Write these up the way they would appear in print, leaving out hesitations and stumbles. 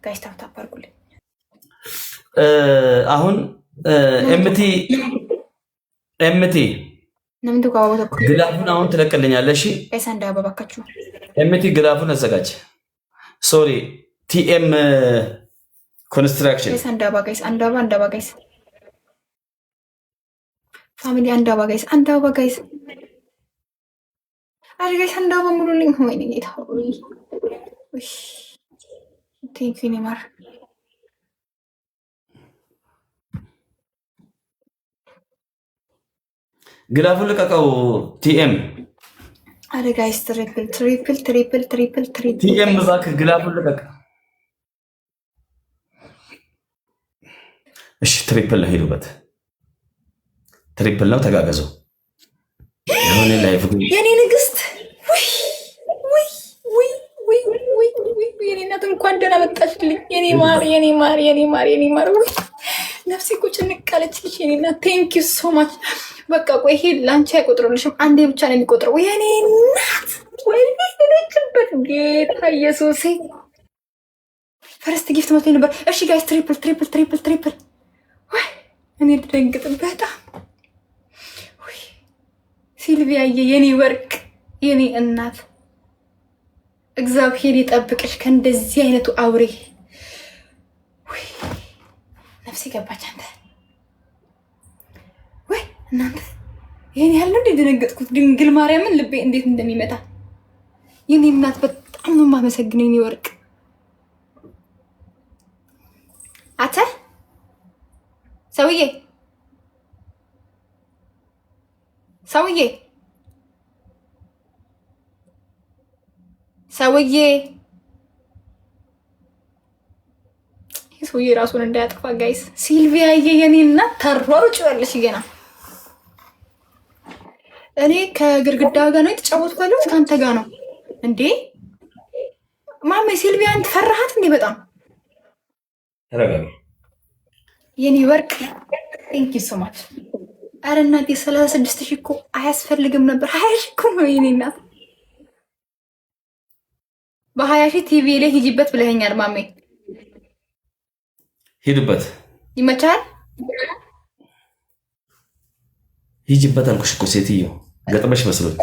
ጋይስ ታፕ አድርጉልኝ። አሁን ኤምቲ ነምቱ ጋር ግላፉን አሁን ትለቅልኛለሽ። ጋይስ አንድ አበባካችሁ ኤምቲ ግላፉን አዘጋጅ። ሶሪ ቲኤም ኮንስትራክሽን ጋይስ አንድ አበባ ጋይስ አንድ አበባ ጋይስ ፋሚሊ አንድ አበባ ጋይስ አረ ጋይስ አንድ አበባ ሙሉልኝ። ወይኔ ጌታ ሆይ ቴንክ ዩ ኔማር ግላፉን ልቀቀው። ቲኤም አረ ጋይስ ትሪፕል ቲኤም እባክህ ግላፉን ልቀቅ። እሺ ትሪፕል ነው፣ ሄዱበት። ትሪፕል ነው፣ ተጋገዙ። የሆነ ላይፍ የኔ ንግስት የኔ እናት እንኳን ደህና መጣችልኝ። የኔ ማር ነፍሴ እኮ ጭንቅ አለችልሽ የኔ እናት። ቴንክ ዩ ሶ ማች። በቃ ቆይ ይሄ ላንቺ አይቆጥሩልሽም፣ አንዴ ብቻ ነው የሚቆጥረው። የኔ እናት ወይ ነችበት ጌታ ኢየሱስ። ፈርስት ጊፍት መስሎኝ ነበር። እሺ ጋይስ ትሪፕል ወይ እኔ ልደንግጥ በጣም ሲልቪያዬ የኔ ወርቅ የኔ እናት እግዚአብሔር ይጠብቅሽ ከእንደዚህ አይነቱ አውሬ። ነፍሴ ገባች። አንተ ወይ እናንተ ይሄን ያህል ነው እንደደነገጥኩት። ድንግል ማርያምን ልቤ እንዴት እንደሚመጣ የኔ እናት በጣም ነው የማመሰግነው የኔ ወርቅ። አተ ሰውዬ ሰውዬ ራሱን እንዳያጠፋ ጋይስ። ሲልቪያዬ የኔ እናት ታሯሩጭዋለሽ ገና። እኔ ከግርግዳ ጋር ነው የተጫወትኩት ያለሁት ከአንተ ጋር ነው እንዴ? ማሜ ሲልቪያን ትፈራሃት እንዴ? በጣም ተረጋጋ የኔ ወርቅ። ቴንክ ዩ ሶ ማች። አረ እናቴ 36,000 እኮ አያስፈልግም ነበር። 20,000 እኮ ነው የኔ እናት። በ20,000 ቲቪ ላይ ሂጂበት ብለኸኛል ማሜ። ሂድበት። ይመቻል። ሂጂበት አልኩሽ እኮ ሴትዮ፣ ገጥመሽ መስሎኝ።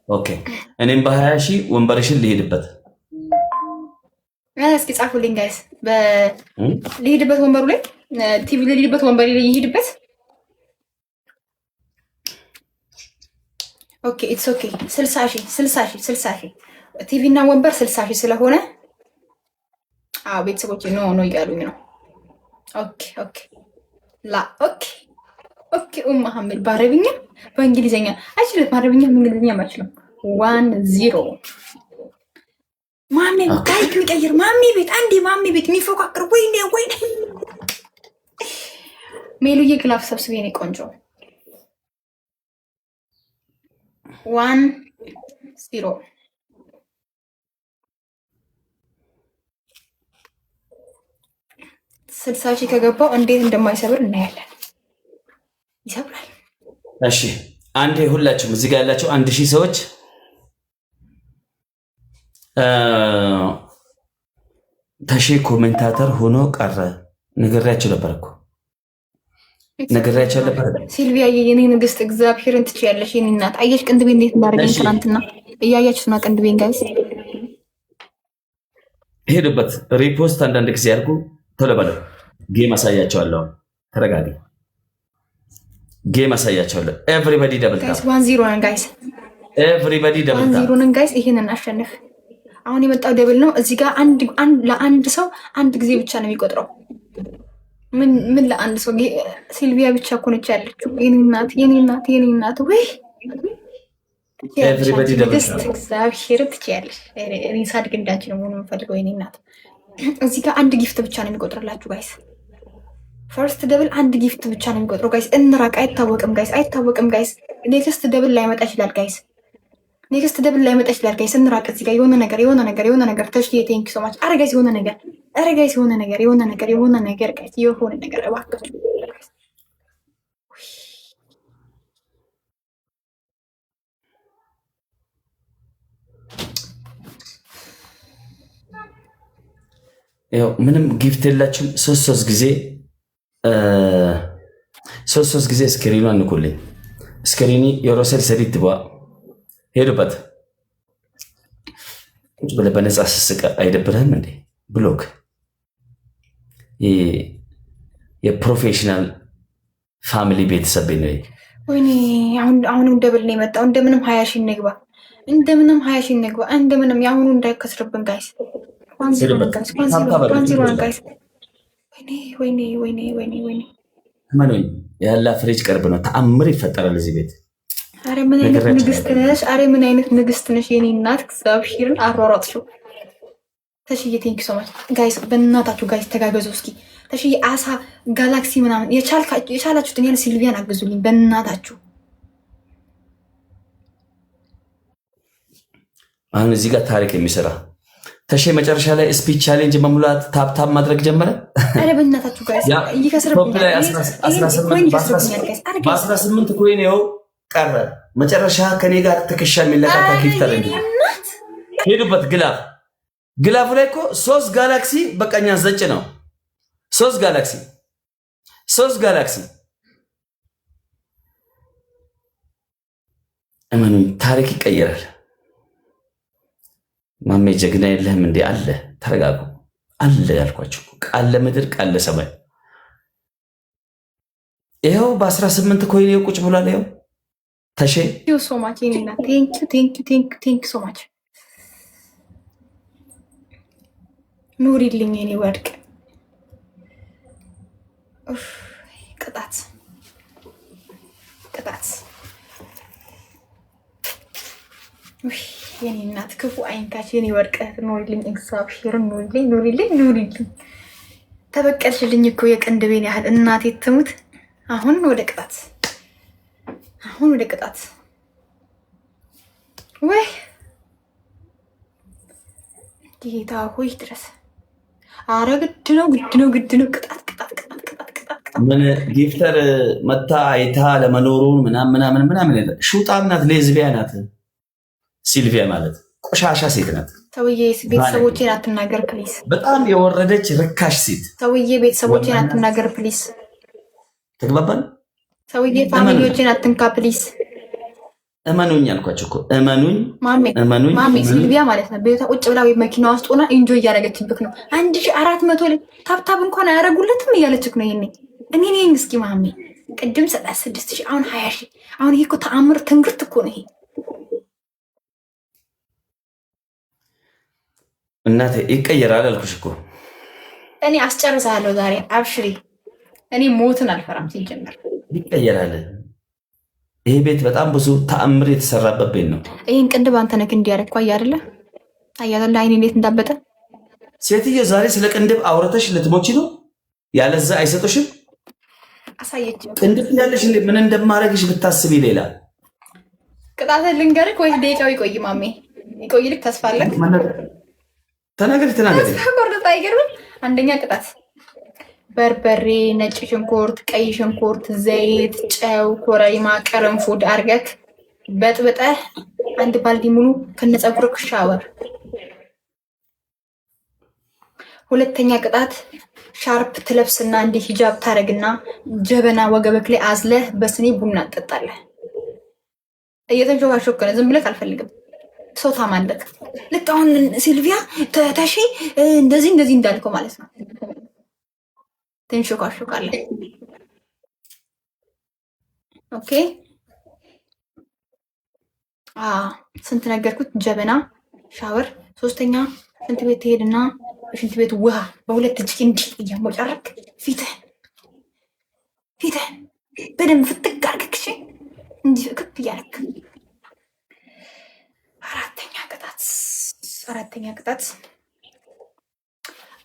ኦኬ እኔም በ20,000 ወንበርሽን ልሄድበት። እስኪ ጻፉልኝ ጋይስ። ልሄድበት ወንበሩ ላይ ቲቪ ላይ ልሄድበት ወንበሩ ላይ ይሄድበት። ኦኬ ኢትስ ኦኬ። 60,000 ቲቪ እና ወንበር 60,000 ስለሆነ ቤተሰቦች ኖ እያሉኝ ነው። ኦኬ መሐመድ በአረብኛ በእንግሊዝኛ አይችልም። በአረብኛ በእንግሊዝኛ አይችልም። 1-0 ማሜ ታሪክ የሚቀይር ማሜ ቤት አንዴ ማሜ ቤት የሚፎካክር ወይኔ ሜሉዬ ግላፍ ሰብስቤ ነው ቆንጆ 1-0 60,000 ከገባው እንዴት እንደማይሰብር እናያለን። ይሰብራል። እሺ አንዴ ሁላችሁም እዚህ ጋር ያላችሁ 1,000 ሰዎች ተሼ ኮሜንታተር ሆኖ ቀረ። ነግሬያቸው ነበር እኮ ሲልቪያ የኔ ንግስት እግዚአብሔርን ትችያለሽ የኔ እናት። አየሽ ቅንድቤ እንዴት እንዳደረገኝ ትናንትና እያያችሁት ነው። ቅንድቤን ጋይስ ሄዱበት። ሪፖስት አንዳንድ ጊዜ አድርጉ። ቶሎ በለው። ጌም አሳያቸዋለሁ። ተረጋጊ። ጌም አሳያቸዋለሁ። ኤቭሪባዲ ደብል ታፕ 1-0 ነን ጋይስ። ኤቭሪባዲ ደብል ታፕ 1-0 ነን ጋይስ። ይሄንን አሸንፍ። አሁን የመጣው ደብል ነው። እዚህ ጋር ለአንድ ሰው አንድ ጊዜ ብቻ ነው የሚቆጥረው። ምን ለአንድ ሰው? ሲልቪያ ብቻ እኮ ነች ያለችው። የኔ እናት ወይ ኤቭሪባዲ ደብል ታፕ። እግዚአብሔር ትችያለሽ። እኔ ሳድግ እንዳንቺ ነው መሆን የምፈልገው የኔ እናት። እዚህ ጋር አንድ ጊፍት ብቻ ነው የሚቆጥርላችሁ ጋይስ። ፈርስት ደብል አንድ ጊፍት ብቻ ነው የሚቆጥረው ጋይስ። እንራቅ። አይታወቅም ጋይስ። ኔክስት ደብል ላይመጣ ይችላል ጋይስ። እንራቅ። እዚህ ጋር የሆነ ነገር ተሽ ቴንክ ሶ ማች። አረ ጋይስ የሆነ ነገር ጋይስ እባክህ ያው ምንም ጊፍት የላችሁም። ሶስት ጊዜ ስክሪኑ አንኩልኝ። ስክሪኒ የሮሰል ሰዲት ባ ሄዱበት ቁጭ ብለህ በነፃ ስስቀ አይደብርህም እንዴ? ብሎክ የፕሮፌሽናል ፋሚሊ ቤተሰብ ነው። ወይኔ አሁንም ደብል ነው የመጣው። እንደምንም 20 ሺህ እንግባ፣ እንደምንም 20 ሺህ እንግባ፣ እንደምንም የአሁኑ እንዳይከስርብን ጋይስ። ጋይስ ወይኔ ማነው ያላ ፍሪጅ ቅርብ ነው። ተአምር ይፈጠራል እዚህ ቤት። አረ ምን አይነት ንግስት ነሽ! አረ ምን አይነት ንግስት ነሽ! የኔ እናት እግዚአብሔርን አሯሯጥሽው። ተሽዬ ቴንክ ሶ ማች ጋይስ። በእናታችሁ ጋይስ ተጋገዙ እስኪ። ተሽዬ አሳ ጋላክሲ ምናምን የቻላችሁትን ያለ ሲልቪያን አግዙልኝ በእናታችሁ። አሁን እዚህ ጋር ታሪክ የሚሰራ ተሼ መጨረሻ ላይ ስፒች ቻሌንጅ መሙላት ታፕታፕ ማድረግ ጀመረ። አረ በእናታችሁ ጋይስ ይከስርብኛል። በ18 ኮይን ይኸው ቀረ። መጨረሻ ከኔ ጋር ትከሻ የሚለካካ ጊፍት አለ። ሄዱበት ግላፉ ላይ እኮ 3 ጋላክሲ በቀኛ ዘጭ ነው። 3 ጋላክሲ እመኑኝ ታሪክ ይቀየራል። ማሜ ጀግና የለህም እንዴ? አለ ተረጋጉ። አለ ያልኳችሁ ቃል ለምድር ቃል ለሰማይ። ይኸው በ18 ኮይን ቁጭ ብሏል። ይኸው ተሼ ሶ ማች ቴንክ ሶ ማች ኑሪልኝ የኔ ወርቅ። ቅጣት የኔ እናት ክፉ አይንካች የኔ ወርቅ። ኑሪልኝ እግዚአብሔርን ኑሪልኝ። ተበቀልሽልኝ እኮ የቅንድቤን ያህል እናቴ ትሙት። አሁን ወደ ቅጣት ወይ ጌታ ሆይ ድረስ። አረ ግድ ነው ቅጣት። ምን ጊፍተር መታ አይታ ለመኖሩን ምናምን የለ። ሹጣም ናት፣ ሌዝቢያ ናት። ሲልቪያ ማለት ቆሻሻ ሴት ናት። ሰውዬ ቤተሰቦቼን አትናገር ፕሊስ። በጣም የወረደች ርካሽ ሴት። ሰውዬ ቤተሰቦቼን አትናገር ፕሊስ። ተግባባን? ሰውዬ ፋሚሊዎቼን አትንካ ፕሊስ። እመኑኝ አልኳቸው እኮ እመኑኝ። ማሜ ሲልቪያ ማለት ነው ቤቷ ቁጭ ብላ መኪና ውስጥ ሆና ኢንጆይ እያደረገችበት ነው። 1400 ታብታብ እንኳን አያደርጉለትም እያለችክ ነው። ይሄኔ እኔ ነኝ እስኪ ማሜ ቅድም 6000 አሁን 20000። አሁን ይሄ እኮ ተአምር ትንግርት እኮ ነው ይሄ። እናቴ ይቀየራል አልኩሽ እኮ። እኔ አስጨርሳለሁ ዛሬ አብሽሪ። እኔ ሞትን አልፈራም ሲጀመር። ይቀየራል። ይሄ ቤት በጣም ብዙ ተአምር የተሰራበት ቤት ነው። ይህን ቅንድብ አንተ ነህ እንዲያደርግ እኮ አያደለ አይኔ እንዴት እንዳበጠ። ሴትዮ ዛሬ ስለ ቅንድብ አውረተሽ ልትሞቺ ነው። ያለዛ አይሰጡሽም። አሳየች ቅንድብ ያለሽ ምን እንደማረግሽ ብታስቢ ሌላ። ቅጣት ልንገርህ ወይስ ደቂቃው ይቆይ? ማሜ ይቆይልክ ተስፋ አለክ? ተናገሪ። ቆርጥ አይገርም። አንደኛ ቅጣት በርበሬ፣ ነጭ ሽንኩርት፣ ቀይ ሽንኩርት፣ ዘይት፣ ጨው፣ ኮረሪማ፣ ቅርንፉድ አርገክ በጥብጠህ 1 ባልዲ ሙሉ ከነፀጉርክ ሻወር። ሁለተኛ ቅጣት ሻርፕ ትለብስና እንዲህ ሂጃብ ታረግና ጀበና ወገበክ ላይ አዝለህ በስኒ ቡና ትጠጣለህ። እየተንሾካሾክ ነው። ዝም ብለህ አልፈልግም። ሰው ታማለክ። ልክ አሁን ሲልቪያ ተሺ እንደዚህ እንዳልከው ማለት ነው። ትንሾካሾካለህ። ኦኬ ስንት ነገርኩት? ጀበና፣ ሻወር። ሶስተኛ ሽንት ቤት ትሄድና በሽንት ቤት ውሃ በሁለት እጅ እንዲህ እያሞጫረክ ፊትህን በደንብ ፍትግ አድርገህ እንዲህ ክብ እያደረክ።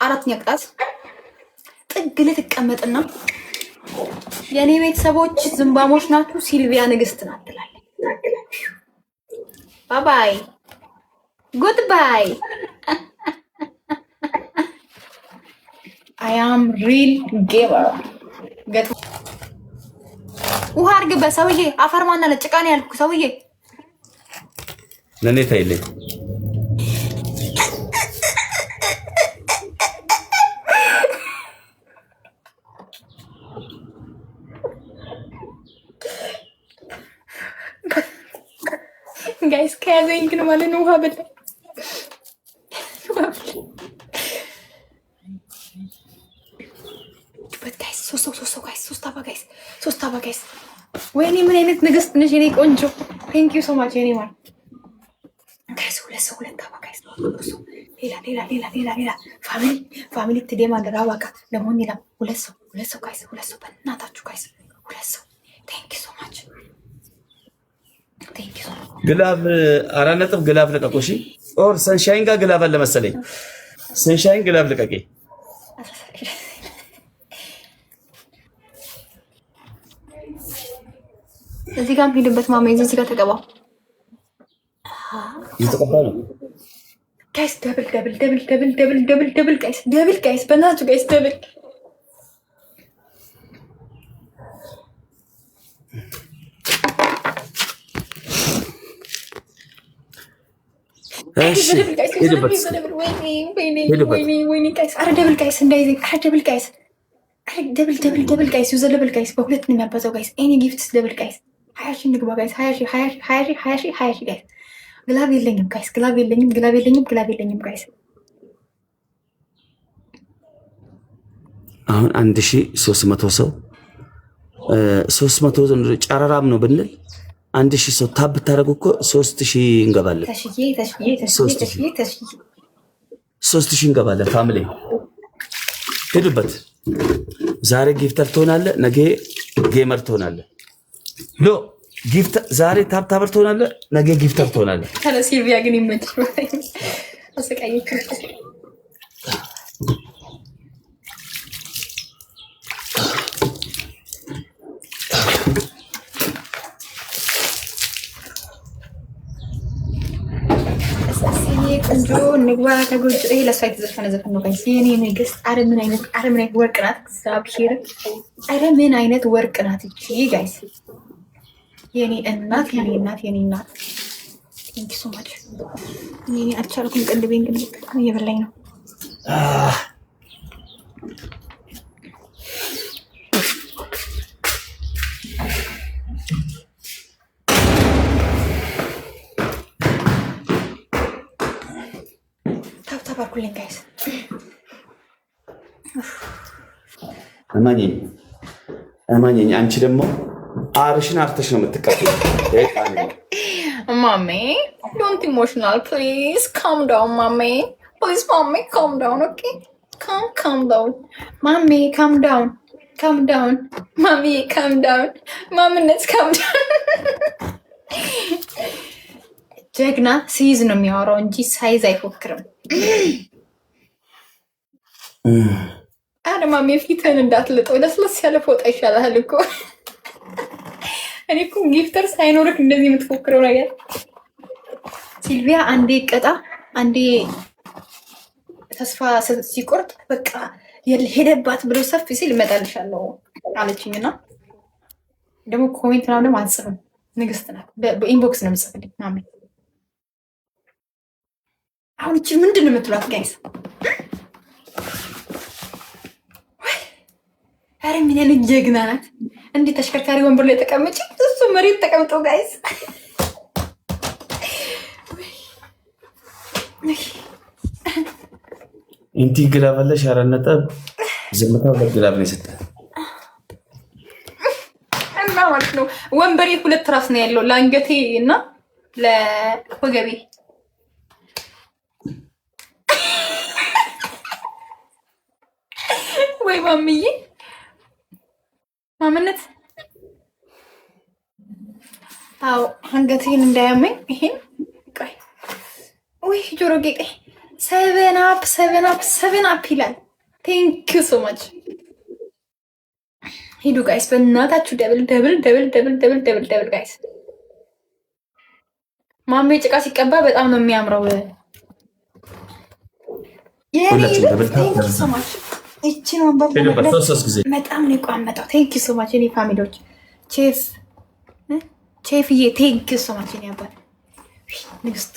አራተኛ ቅጣት ጥግ ልትቀመጥና የእኔ ቤተሰቦች ዝምባሞች ናችሁ፣ ሲልቪያ ንግስት ናት ትላለች። ባባይ ጉድባይ አይ አም ሪል ጌመር። ውሃ አድርግበት ሰውዬ። አፈር ማን አለ? ጭቃ ነው ያልኩህ ሰውዬ። ለኔ ታይልኝ ጋይስ ከያዘኝ ግን ማለት ነው ውሃ በላ ጋይስ ሶስት አባ ጋይስ ወይኔ ምን አይነት ንግስት ነሽ የኔ ቆንጆ ቴንክ ዩ ሶ ማች የኔ ማር ጋይስ ሁለት አባ ጋይስ ሌላ ፋሚሊ ትዴማ ለራዋካ ለሞኒ ላ ሁለት ሰው ጋይስ በእናታችሁ ጋይስ ሁለት ሰው ቴንክ ዩ ሶ ማች ግላብ 4 ነጥብ ግላብ ልቀቁ። እሺ ኦር ሰንሻይን ጋር ግላብ አለ መሰለኝ። ሰንሻይን ግላብ ልቀቂ። እዚህ ጋር ሄድበት ማማ እዚህ ጋር ተቀባው። ይተቀባ ነው ጋይስ ደብል ጋይስ በእናትህ ጋይስ ደብል እሺ ሄድበት ወይኔ ጋይስ አረ ደብል ጋይስ እንዳይዘኝ አረ ደብል ጋይስ ዩዘለብል ጋይስ በሁለት ነው የሚያባዛው ጋይስ ኤኒ ጊፍትስ ደብል ጋይስ 20 ሺህ ንግባ ጋይስ 20 ሺህ ጋይስ ግላብ የለኝም ጋይስ ግላብ የለኝም ጋይስ አሁን 1300 ሰው 300 ጨረራም ነው ብንል 1000 ሰው ታብ ታረጉ እኮ 3000 እንገባለን። ተሽዬ 3000 እንገባለን። ፋሚሊ ሄዱበት። ዛሬ ጊፍተር ትሆናለህ፣ ነገ ጌመር ትሆናለህ። ሎ ጊፍተር ዛሬ ታብታበር ትሆናለህ፣ ነገ ጊፍተር ትሆናለህ። ታዲያ ሲልቪያ ግን ይመችሽ አሰቃየች። ቆንጆ ንግባ ከጎጆ ይሄ ለሷ የተዘፈነ ዘፈን ነው ጋይስ። የኔ ንግስት አረ ምን አይነት ወርቅ ናት! እግዚአብሔር አረ ምን አይነት ወርቅ ናት እቺ ጋይስ። የኔ እናት ቴንክ ሶ ማች። እኔ አልቻልኩም። ቅልቤን ግን እየበላኝ ነው። ታባርኩልኝ ጋይስ። እማኝኝ አንቺ ደግሞ አርሽን አርተሽ ነው የምትቀበለው። ማሜ ዶንት ኢሞሽናል ፕሊዝ ካም ዳውን ማሜ ፕሊዝ ማሜ ካም ዳውን ኦኬ ካም ዳውን ማሜ ካም ዳውን ማሜ ካም ዳውን ማምነት ካም ዳውን። ጀግና ሲይዝ ነው የሚያወራው እንጂ ሳይዝ አይፎክርም። አረ ማሜ ፊትህን እንዳትልጠው፣ ለስለስ ያለ ፎጣ ይሻላል እኮ። እኔ እኮ ጊፍተር ሳይኖርክ እንደዚህ የምትፎክረው ነገር። ሲልቪያ አንዴ ቀጣ አንዴ ተስፋ ሲቆርጥ በቃ ሄደባት ብሎ ሰፊ ሲል እመጣልሻለሁ አለችኝና ደግሞ ኮሜንት ምናምን አልጽፍም። ንግስት ናት። በኢንቦክስ ነው የምጽፍልኝ ማሜ። አሁን እቺ ምንድን ነው የምትሏት ጋይስ? አረ ምን ያለ ጀግና ናት! እንዴት ተሽከርካሪ ወንበር ላይ ተቀመጪ፣ እሱ መሬት ተቀምጦ ጋይስ። እንቲ ግላብ አለሽ 4 ነጥብ ዝምታው ግላብ ነው የሰጠህ እና ማለት ነው። ወንበሬ 2 ትራስ ነው ያለው ለአንገቴ እና ለወገቤ። ወይ ማምዬ ማምነት አው አንገቴን እንዳያመኝ ይሄን ቆይ ወይ ጆሮ ጌጤ 7 አፕ ይላል። ቴንክ ዩ ሶ ማች። ሂዱ ጋይስ በእናታችሁ ደብል ጋይስ። ማሜ ጭቃ ሲቀባ በጣም ነው የሚያምረው። ሁላችሁም ደብል ሶ ማች። እቺን ወንበር በጣም ነው የቋመጠው። ቴንክ ዩ ሶ ማች የኔ ፋሚሊዎች። ቼፍዬ ቴንክ ዩ ሶ ማች የኔ አባት። ንግስቷ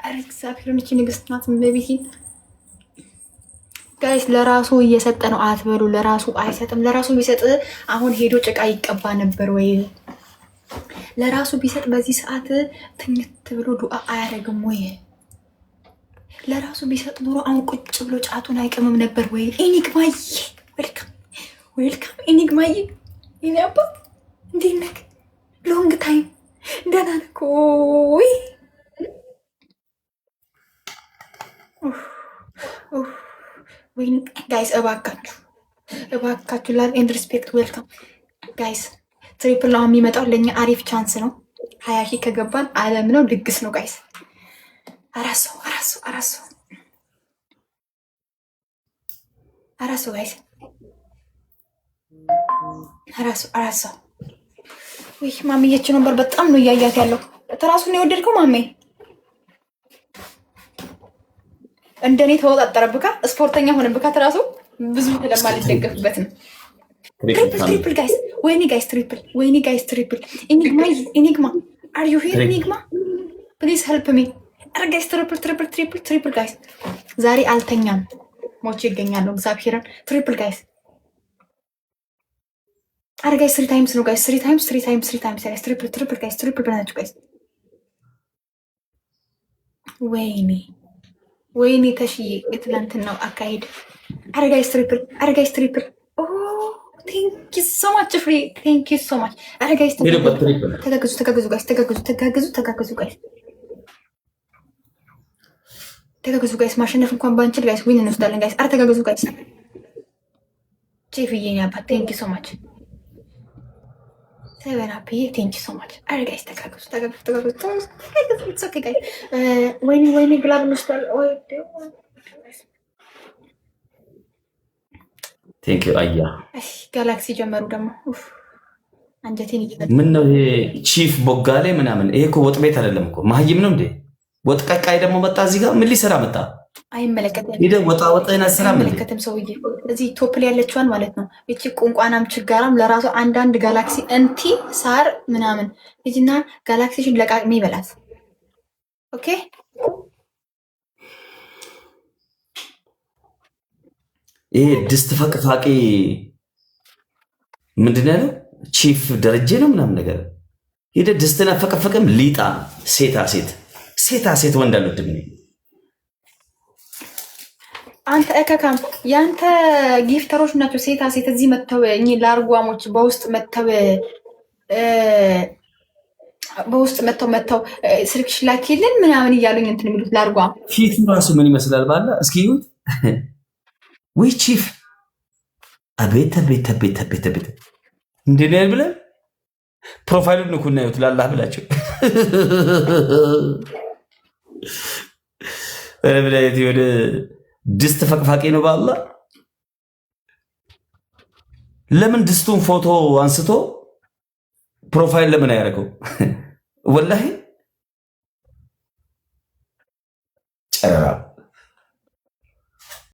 አረ እግዚአብሔርን እቺ ንግስት ናት። በቤቴ ጋይስ ለራሱ እየሰጠ ነው አትበሉ። ለራሱ አይሰጥም። ለራሱ ቢሰጥ አሁን ሄዶ ጭቃ ይቀባ ነበር ወይ? ለራሱ ቢሰጥ በዚህ ሰዓት ትኝት ብሎ ዱአ አያደርግም ወይ? ለራሱ ቢሰጥ ኑሮ አሁን ቁጭ ብሎ ጫቱን አይቀምም ነበር ወይ? ኢኒግማዬ ዌልካም ኢኒግማዬ። ይሄ አባት እንዴት ነህ? ሎንግ ታይም ደህና ነህ ወይ? ወይኔ ጋይስ እባካችሁ ላቭ ኤንድ ሪስፔክት ዌልካም ጋይስ። ትሪፕል ነው የሚመጣው፣ ለእኛ አሪፍ ቻንስ ነው። 20 ሺህ ከገባን አለም ነው ድግስ ነው ጋይስ። አራሶ ጋይስ አራሶ ወይ ማሚዬች ነበር። በጣም ነው እያያት ያለው። ተራሱን የወደድከው ማሜ እንደኔ ተወጣጠረብካ፣ ስፖርተኛ ሆነብካ። ተራሱ ብዙ ለማልደገፍበት ነው። ትሪፕል ጋይስ፣ ወይኔ ጋይስ ትሪፕል ኢኒግማ አር ዩ ሂር ኢኒግማ ፕሊዝ ሄልፕ ሚ። አረ ጋይስ ትሪፕል ጋይስ፣ ዛሬ አልተኛም ሞቼ ይገኛሉ። እግዚአብሔርን ትሪፕል ጋይስ፣ አረ ጋይስ 3 ታይምስ ነው ጋይስ፣ 3 ታይምስ ጋይስ፣ ትሪፕል ጋይስ፣ ትሪፕል ብላችሁ ጋይስ። ወይኔ ተሽዬ የትላንትናው አካሄድ። አረ ጋይስ ትሪፕል ኦ ቴንክ ዩ ሶ ማች ፍሪ ቴንክ ዩ ሶ ማች። አረ ጋይስ ተጋግዙ ጋይስ፣ ተጋግዙ ጋይስ። ማሸነፍ እንኳን ባንችል ጋይስ ዊን እንወስዳለን ጋይስ። አረ ተጋግዙ ጋይስ። ቼፍዬ አባት ቴንክ ዩ ሶ ማች። ሰቨን አፕ ቴንክ ዩ ሶ ማች። አረ ጋይስ ተጋግዙ ኢትስ ኦኬ ጋይስ። ወይኔ ግላብ እንወስዳለን። ቴንክ ዩ አያ ጋላክሲ ጀመሩ ደግሞ አንጀቴን እየበላ ምን ነው ይሄ ቺፍ ቦጋሌ ምናምን። ይሄ እኮ ወጥ ቤት አይደለም እኮ ማህይም ነው እንዴ? ወጥ ቀቃይ ደግሞ መጣ እዚህ ጋር ምን ሊሰራ መጣ? አይመለከትም። ሄደ ወጣ ስራ አይመለከትም። ሰውዬ እዚህ ቶፕ ላይ ያለችዋን ማለት ነው። እቺ ቁንቋናም ችጋራም ለራሱ አንዳንድ ጋላክሲ እንቲ ሳር ምናምን እዚህና ጋላክሲሽን ለቃቅሜ ይበላት። ኦኬ ይሄ ድስት ፈቅፋቂ ምንድን ነው ያለው? ቺፍ ደረጀ ነው ምናምን ነገር ሄደ ድስትን አፈቀፈቅም ሊጣ ሴታ ሴት ወንድ አልወድም። አንተ እከካም ያንተ ጊፍተሮች ናቸው ሴታ ሴት እዚህ መተው እኚ ላርጓሞች በውስጥ መተው ስልክሽ ላኪልን ምናምን እያሉኝ እንትን የሚሉት ላርጓም ፊቱ ራሱ ምን ይመስላል ባላ እስኪ ይሁት ወይ ቺፍ አቤት እንዴ ነው ብለ ፕሮፋይሉን እኮ ነው ትላላህ ብላችሁ ወደ ወደ ድስት ፈቅፋቂ ነው ባላ። ለምን ድስቱን ፎቶ አንስቶ ፕሮፋይል ለምን አያደርገው? ወላሂ